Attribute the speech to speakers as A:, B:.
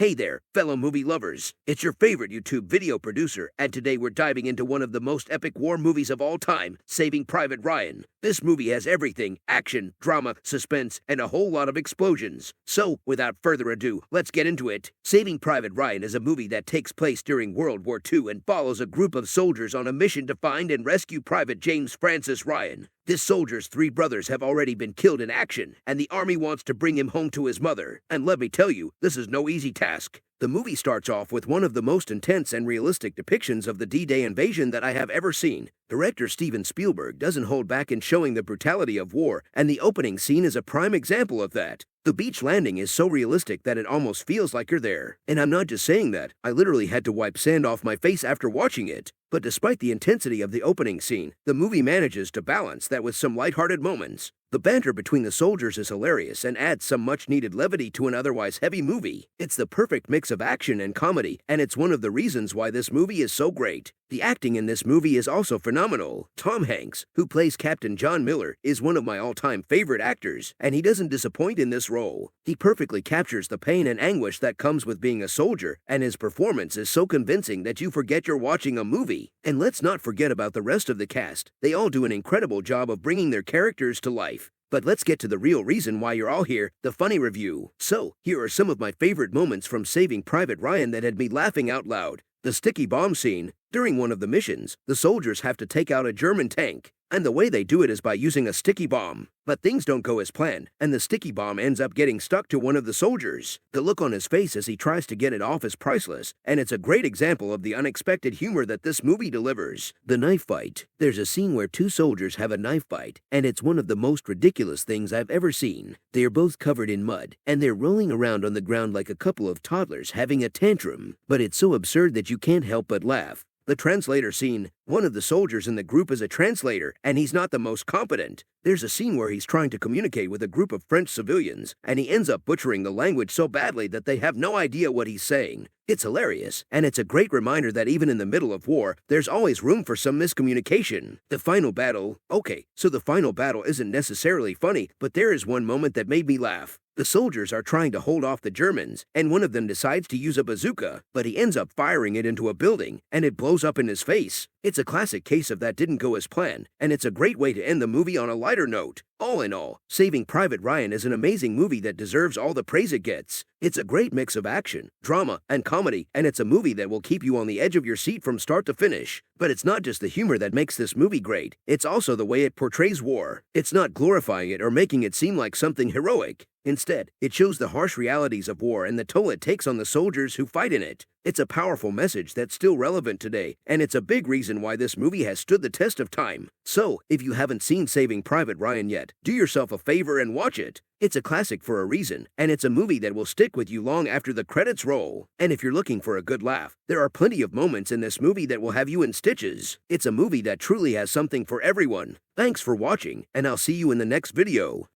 A: Hey there, fellow movie lovers. It's your favorite YouTube video producer, and today we're diving into one of the most epic war movies of all time, Saving Private Ryan. This movie has everything: action, drama, suspense, and a whole lot of explosions. So, without further ado, let's get into it. Saving Private Ryan is a movie that takes place during World War II and follows a group of soldiers on a mission to find and rescue Private James Francis Ryan. This soldier's three brothers have already been killed in action, and the army wants to bring him home to his mother. And let me tell you, this is no easy task. The movie starts off with one of the most intense and realistic depictions of the D-Day invasion that I have ever seen. Director Steven Spielberg doesn't hold back in showing the brutality of war, and the opening scene is a prime example of that. The beach landing is so realistic that it almost feels like you're there. And I'm not just saying that, I literally had to wipe sand off my face after watching it. But despite the intensity of the opening scene, the movie manages to balance that with some lighthearted moments. The banter between the soldiers is hilarious and adds some much-needed levity to an otherwise heavy movie. It's the perfect mix of action and comedy, and it's one of the reasons why this movie is so great. The acting in this movie is also phenomenal. Tom Hanks, who plays Captain John Miller, is one of my all-time favorite actors, and he doesn't disappoint in this role. He perfectly captures the pain and anguish that comes with being a soldier, and his performance is so convincing that you forget you're watching a movie. And let's not forget about the rest of the cast. They all do an incredible job of bringing their characters to life. But let's get to the real reason why you're all here, the funny review. So, here are some of my favorite moments from Saving Private Ryan that had me laughing out loud. The sticky bomb scene. During one of the missions, the soldiers have to take out a German tank, and the way they do it is by using a sticky bomb. But things don't go as planned, and the sticky bomb ends up getting stuck to one of the soldiers. The look on his face as he tries to get it off is priceless, and it's a great example of the unexpected humor that this movie delivers. The knife fight. There's a scene where two soldiers have a knife fight, and it's one of the most ridiculous things I've ever seen. They are both covered in mud, and they're rolling around on the ground like a couple of toddlers having a tantrum. But it's so absurd that you can't help but laugh. The translator scene. One of the soldiers in the group is a translator, and he's not the most competent. There's a scene where he's trying to communicate with a group of French civilians, and he ends up butchering the language so badly that they have no idea what he's saying. It's hilarious, and it's a great reminder that even in the middle of war, there's always room for some miscommunication. The final battle. Okay, so the final battle isn't necessarily funny, but there is one moment that made me laugh. The soldiers are trying to hold off the Germans, and one of them decides to use a bazooka, but he ends up firing it into a building, and it blows up in his face. It's a classic case of that didn't go as planned, and it's a great way to end the movie on a lighter note. All in all, Saving Private Ryan is an amazing movie that deserves all the praise it gets. It's a great mix of action, drama, and comedy, and it's a movie that will keep you on the edge of your seat from start to finish. But it's not just the humor that makes this movie great, it's also the way it portrays war. It's not glorifying it or making it seem like something heroic. Instead, it shows the harsh realities of war and the toll it takes on the soldiers who fight in it. It's a powerful message that's still relevant today, and it's a big reason why this movie has stood the test of time. So, if you haven't seen Saving Private Ryan yet, do yourself a favor and watch it. It's a classic for a reason, and it's a movie that will stick with you long after the credits roll. And if you're looking for a good laugh, there are plenty of moments in this movie that will have you in stitches. It's a movie that truly has something for everyone. Thanks for watching, and I'll see you in the next video.